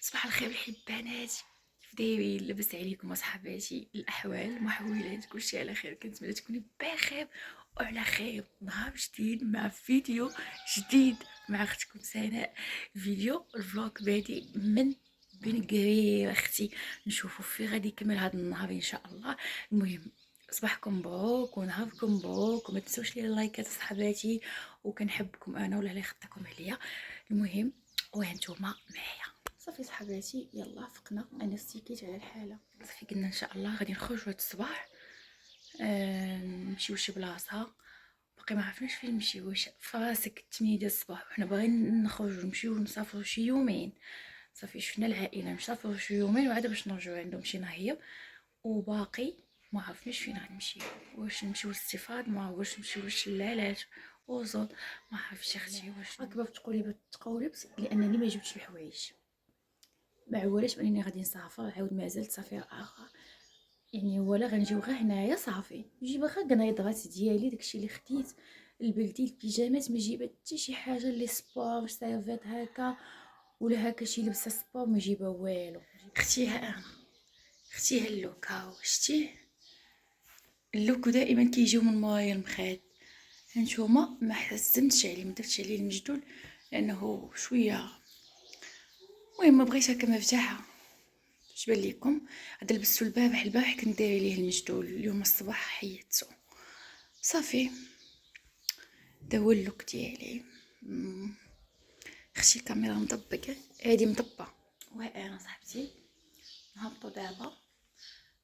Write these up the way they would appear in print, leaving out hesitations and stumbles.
صباح الخير الحبانات، كيف دايرين؟ لاباس عليكم اصحاباتي؟ الاحوال المحولات كلشي على خير؟ كنتمنى تكوني بخير وعلى خير. نهار جديد مع فيديو جديد مع اختكم سناء. فيديو الفلوق بادي من بن قرير اختي، نشوفوا في غادي يكمل هذا النهار ان شاء الله. المهم صباحكم مبروك ونهاركم مبروك، وما تنسوش لي اللايكات صحباتي، وكنحبكم انا ولا اللي خطاكم عليا. المهم وهانتوما معايا صافي صحباتي، يلا فقنا. انا استيكيت على الحاله صافي، قلنا ان شاء الله غادي نخرجوا هاد الصباح. نمشيو لشي بلاصه، باقي ما عرفناش فين نمشيو. واش فراسك 8 ديال الصباح وحنا باغيين نخرجوا نمشيو نسافروا شي يومين. صافي شفنا العائله نسافروا شي يومين وعاد باش نرجعوا عندهم شي نهار، وباقي ما عرفناش فين غنمشيو. واش نمشيو للاستفاد، ما واش نمشيو للشلالات وزود، ما عرفتش اختي. واش راك باغا تقولبت لانني ما جبتش الحوايج، ما عولاش بانني غادي نسافر عاود مازال سفير اخر. يعني ولا غنجيو غير هنايا صافي، نجيب غير قنيضرات ديالي داكشي اللي خديت، البلدي البيجامات، ما جيبت حتى شي حاجه لي سبور سيرفيت هكا ولا هكا شي لبسه سبور، ما جيبها والو. اختي ها انا، اختي هاللوكا شتيه، اللوك دائما كيجيو من مورايا المخاد. هانتوما ما حزمتش عليه، ما درتش عليه المجدول لانه شويه. المهم بغيت هكا مفتاحه. اش بان ليكم؟ هذا لبستو البارح كنت دايره ليه المجدول، اليوم الصباح حيدتو صافي. دا هو اللوك ديالي. اختي الكاميرا مطبقه، هادي مطبه. وانا صاحبتي نهبطوا دابا.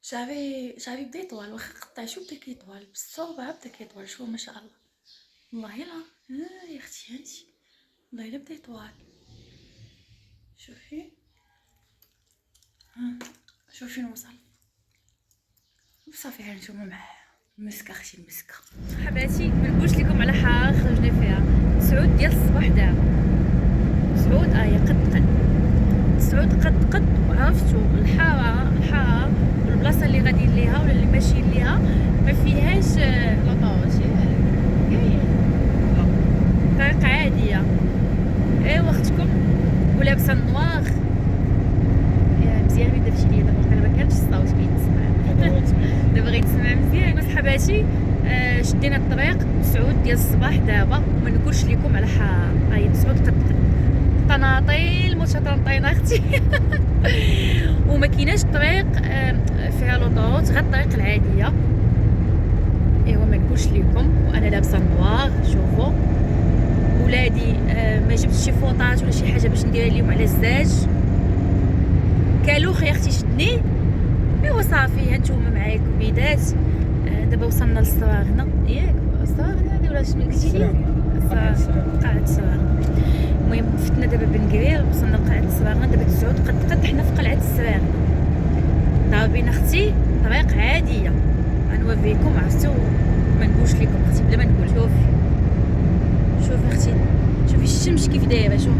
شعري بدا يطول، واخا قطعتو بدا كيطول، بالصوبه بدا كيطول. شوفوا ما شاء الله، والله يلا. يا اختي هانتي، والله الا بدا يطول. شوفي شوفي فين وصل. صافي هانتوما معاه مسكه اختي المسكه. حباتي ما نقولش لكم على حاره خرجنا فيها 9 ديال الصباح دابا. 9 قد وعرفتوا الحاره والبلاصه اللي غاديين ليها ولا اللي ماشيين ليها ما فيهاش لاطوش، طريق عاديه. ايوا اختكم ولابسه النواغ. يا مزيان اللي درتي ليا دابا، ما كانش الصوت كيتسمع دابا غيتسمع مزيان. صحباتي شدينا الطريق 9 ديال الصباح دابا، وما نقولش لكم على هاي 9 قد طناطيل متطنطينه اختي وما كايناش طريق فيها لوطوروت، غير الطريق العاديه. ايوا ما نقولش لكم، وانا لابسه النوار. شوفوا ولادي ما جبتش شي فوطات ولا شي حاجه باش ندير لهم على الزاج. كالوخ يا اختي شدني. ايوا صافي هانتوما معايا كبيدات. دابا وصلنا للصواغنه، ياك الصواغنه هذه ولا شنو قلتي لي؟ قاعه الصواغنه. المهم فتنا دابا بن قرير، وصلنا لقاعه الصواغنه دابا 9 قد حنا في قلعه الصواغنه. ضاربين اختي طريق عاديه، غنوريكم. عرفتو ما نقولش لكم اختي بلا ما نقول. شوفي اختي، شوفي الشمس كيف دايره. شوف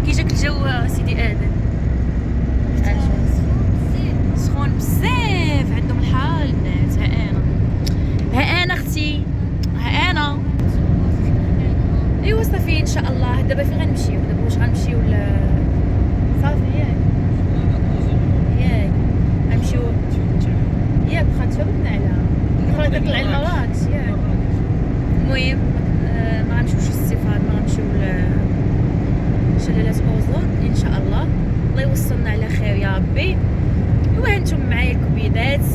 كي جاك الجو سيدي ادم، سخون بزاف عندهم الحال البنات. ها انا اختي، ها انا. ايوا صافي ان شاء الله. دابا فين غنمشيو؟ دابا واش غنمشيو صافي ياك غنمشيو ياك واخا تفاوتنا على اخرى كطلع المواقع ياك. المهم ما غنمشيوش للاستفاد، ما غنمشيو لشلالات اوزون ان شاء الله. الله يوصلنا على خير يا ربي. ايوا هانتوما معايا الكبيدات.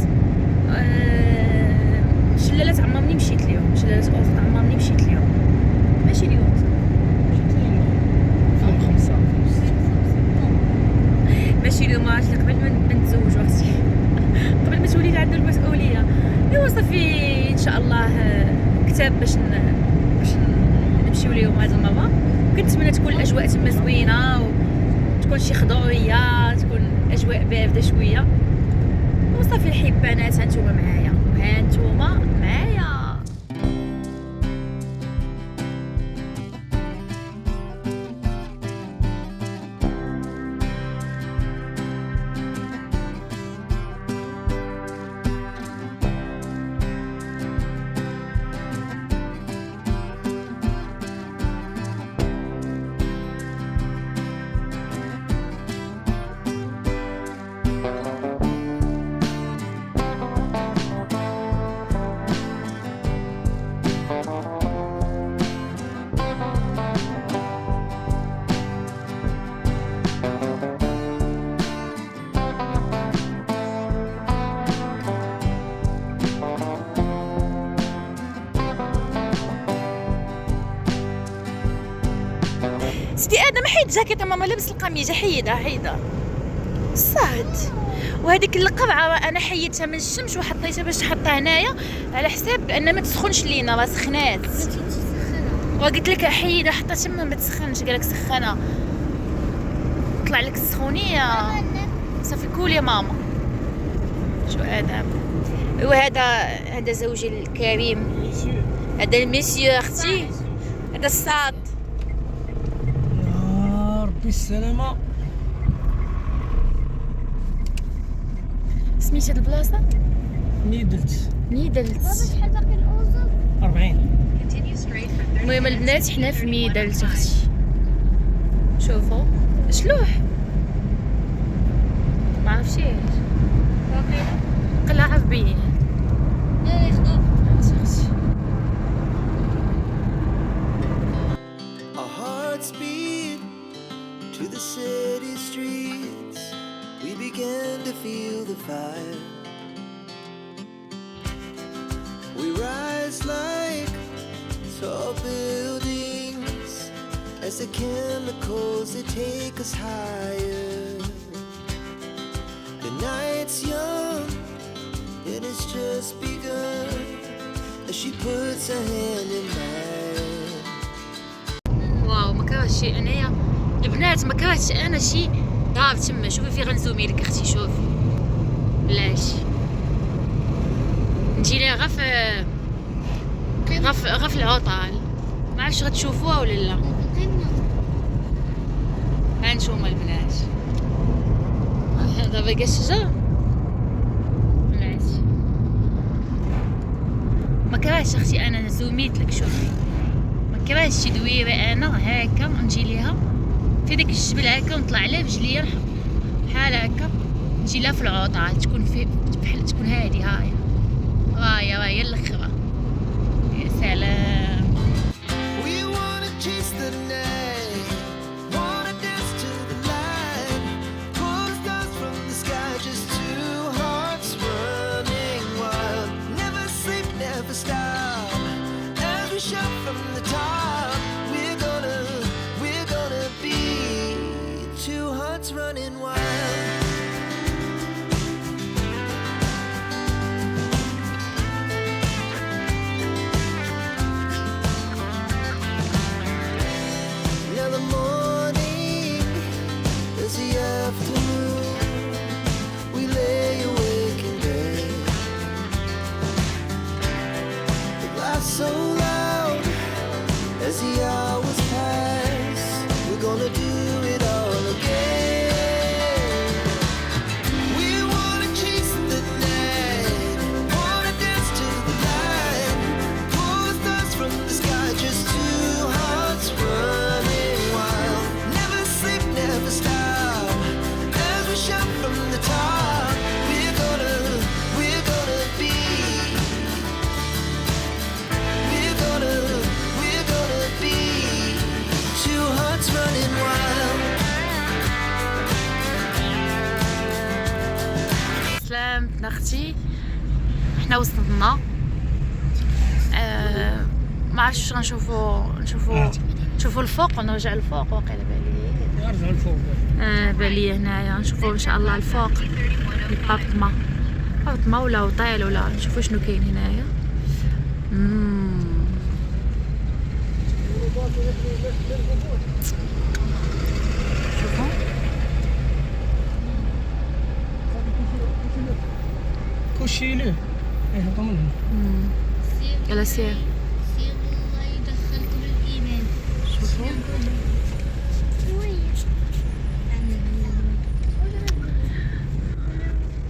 شلالات عمرني مشيت اليوم، شلالات اوزون عمرني مشيت اليوم، ماشي اليوم ماشي اليوم، عرفت قبل ما نتزوج اختي قبل ما تولي عندنا المسؤوليه. ايوا صافي ان شاء الله كتاب باش نمشيو ليهم هذه المره. كنتمنى تكون الاجواء تما زوينه، وتكون شي خضوريه، تكون اجواء بارده شويه. وصافي الحبانات هانتوما معايا وهانتوما معايا. سيدي ادم حيد جاكيطه ماما لابس القميجه حيدها صاد. وهذيك القبعه انا حيدتها من الشمس وحطيتها باش نحطها هنايا على حساب ان ما تسخنش لينا، ما سخنات. وقلت لك حيدها حطها تما ما تسخنش، قالك سخنه طلع لك السخونيه صافي كول يا ماما. شو ادم؟ وهذا زوجي الكريم، هذا الميسيو اختي، هذا الصاد. يا ربي السلامة. سميت هاد البلاصه نيدلت ميدلت. شحال باقي الأوزر؟ 40. المهم البنات حنا في ميدلت اختي. شوفوا شلوح ما عرفتيش قلعه بين لا يخطب. Our hearts beat to the city streets. We began to feel the fire. We rise like tall buildings as the chemicals they take us higher. The night's young and it's just begun as she puts her hand in mine. واو ما كرهتش شي انايا البنات، ما كرهتش انا شي دار تما. شوفي في غنزومي لك اختي، شوفي بلاش نجي ليها غف العطال. ما عرفتش غتشوفوها ولا لا. ها نتوما البنات دابا كاع الشجر بنات. ما كرهتش اختي انا زوميت لك. شوفي ما كرهتش شي دويره انا هكا نجي ليها في ديك الجبل هكا ونطلع عليها برجليا بحال هكا نجي لها في العطال، تكون في بحال تكون هادي رايه الاخرى. يا سلام. We wanna chase the night, wanna dance to the light, pull the stars from the sky, just two hearts running wild. Never sleep, never stop, as we shout from the top. We're gonna be two hearts running wild. Now the morning is the afternoon. We lay awake in bed. The glass so loud as the hours pass. We're gonna do it all again. We wanna chase the night, wanna dance to the light, pull the stars from the sky, just two hearts running wild. Never sleep, never stop, as we shout from the top. We're gonna be. We're gonna be two hearts running wild. سلامتنا اختي. حنا وصلنا. ما عرفتش نشوفوا الفوق ونرجع الفوق. واقيلا بالي نرجع لفوق. بالي هنايا نشوفوا ان شاء الله الفوق البابطمه ولا وطيل ولا نشوفوا شنو كاين هنايا. شوفوا كلشي له يهبطوا منهم. يلا سير سير الله يدخلكم الإيمان. شوفوا.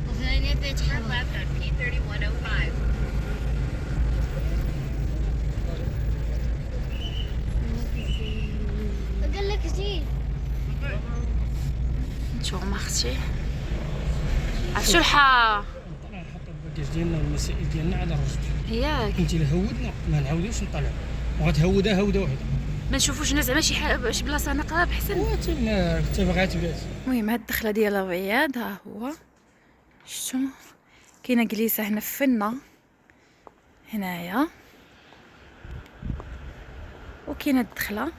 وثانية فتحة. قال لك زين. نتوما اختي عرفتوا الحاره نطلع نحط الباكاج ديالنا والمسائل ديالنا على الرجل. ياك انت الا هودنا ما نعاودوش نطلعوا، وغتهودها هوده وحده. ما نشوفوش هنا زعما شي بلاصه نقرا بحسن. وتما حتى بغات بلاد. المهم هاد الدخله ديال الرياض ها هو شتو كاينه جليسه هنا في فنه هنايا، وكاينه الدخله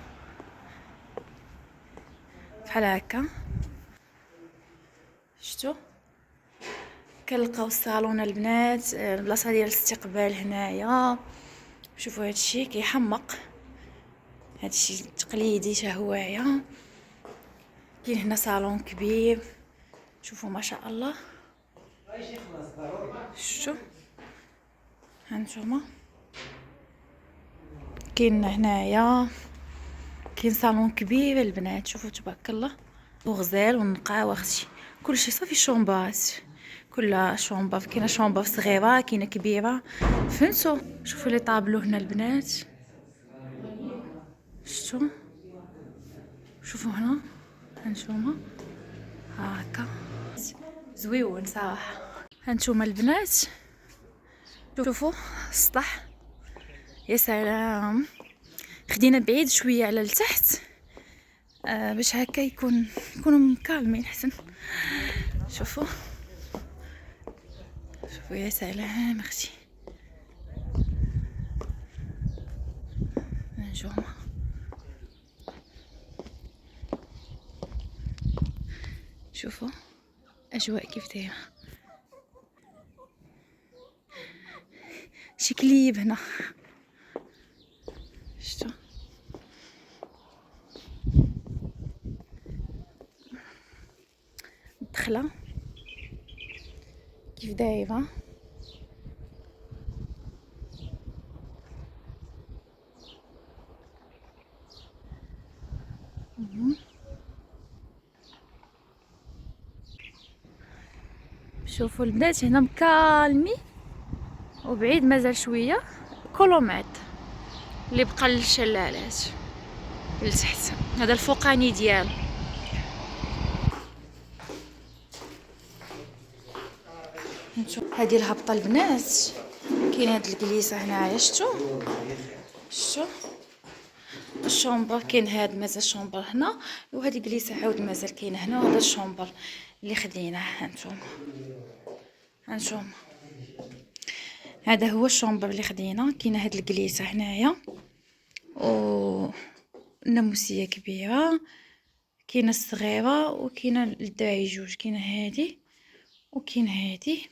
بحال هكا. شفتوا كنلقاو الصالون البنات، البلاصه ديال الاستقبال هنايا. شوفوا هادشي كيحمق، هادشي تقليدي شهوايه. كاين هنا صالون كبير، شوفوا ما شاء الله. شفتوا هانتوما كاين هنايا، كاين صالون كبير البنات. شوفوا تبارك الله، وغزال ونقاو اختي كلشي صافي. شومبات كلها شومبا، كاينه شومبا صغيره كاينه كبيره، فهمتوا. شوفوا لي طابلو هنا البنات، شفتوا. شوفوا هنا هانتوما هاكا زويون صراحه. هانتوما البنات شوفوا السطح، يا سلام. خدينا بعيد شويه على التحت باش هكا يكونوا مكالمين حسن. شوفوا شوفوا يا سلام اختي. نجوم شوفوا اجواء كيف دايره. شي كليب هنا، شفتوا. الدخله كيف دايره. شوفوا البنات هنا مكالمي، وبعيد مازال شويه كولومات اللي بقى للشلالات لتحت. هذا الفوقاني ديالو. هذه الهبطه البنات، كاين هاد الجليسه هنايا، شفتوا الشومبر. كاين هاد مازال شومبر هنا، وهذه جليسه عاود مازال كاينه هنا. وهذا الشومبر اللي خديناه هانتوما هذا هو الشومبر اللي خدينا. كاينه هاد الجليسه هنايا، و الناموسيه كبيره، كاينه الصغيره وكاينه الدراعي جوج. كاينه هادي وكاين هادي،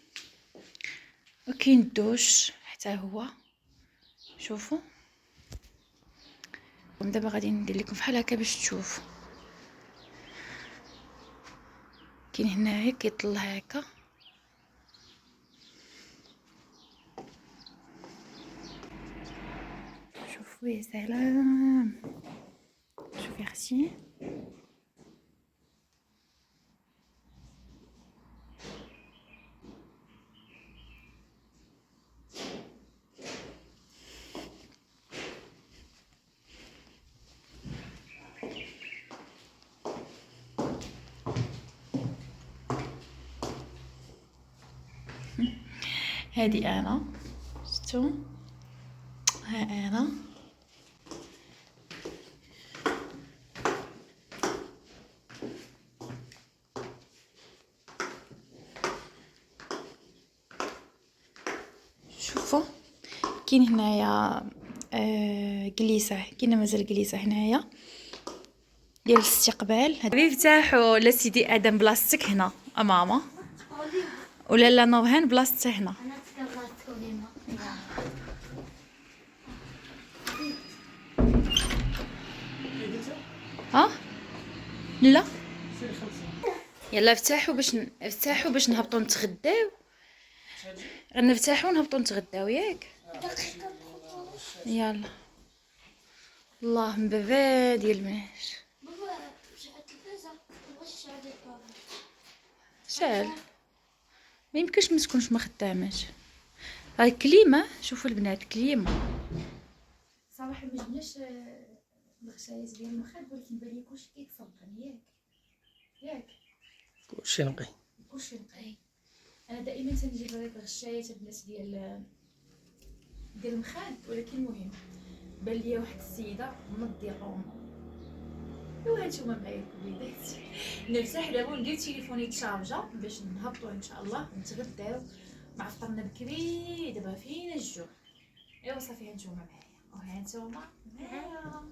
وكاين الدوش حتى هو. شوفوا دابا غادي ندير لكم بحال هكا باش تشوفوا. كاين هنايا كيطل هكا. شوفوا يا سلام. شوفي اختي هادي انا، شفتوا ها انا. شوفوا كاين هنايا جليسه، كاينه مازال جليسه هنايا ديال الاستقبال. هذا يفتحوا لسيدي ادم بلاصتك هنا ماما، ولا لا نورهان بلاصتها هنا. انا تكررت هنا. ها لا يلا افتحوا باش نهبطوا نتغداو. غنفتحوا ونهبطوا نتغداو ياك. يلا الله مبابا ديال البنات. بابا شعلت التلفازة، مبغيتش تشعل بابا. شعل ما يمكنش ما تكونش ما خداماش. هاي كليمه. شوفوا البنات كليمه صراحه ما جبناش الغسالات ديال المخد، ولكن بالي كلشي كيتصبن ياك كلشي نقي. كلشي نقي. انا دائما تنجيب هذيك الغشايات البنات ديال المخاد، ولكن المهم بان ليا واحد السيده منضيه روما. ايوا هانتوما معايا الوليدات. نرتاح دابا وندير تليفوني تشارجا باش نهبطوا ان شاء الله نتغداو مع فطرنا بكري. دابا فينا الجوع. ايوا صافي هانتوما معايا وهانتوما معايا.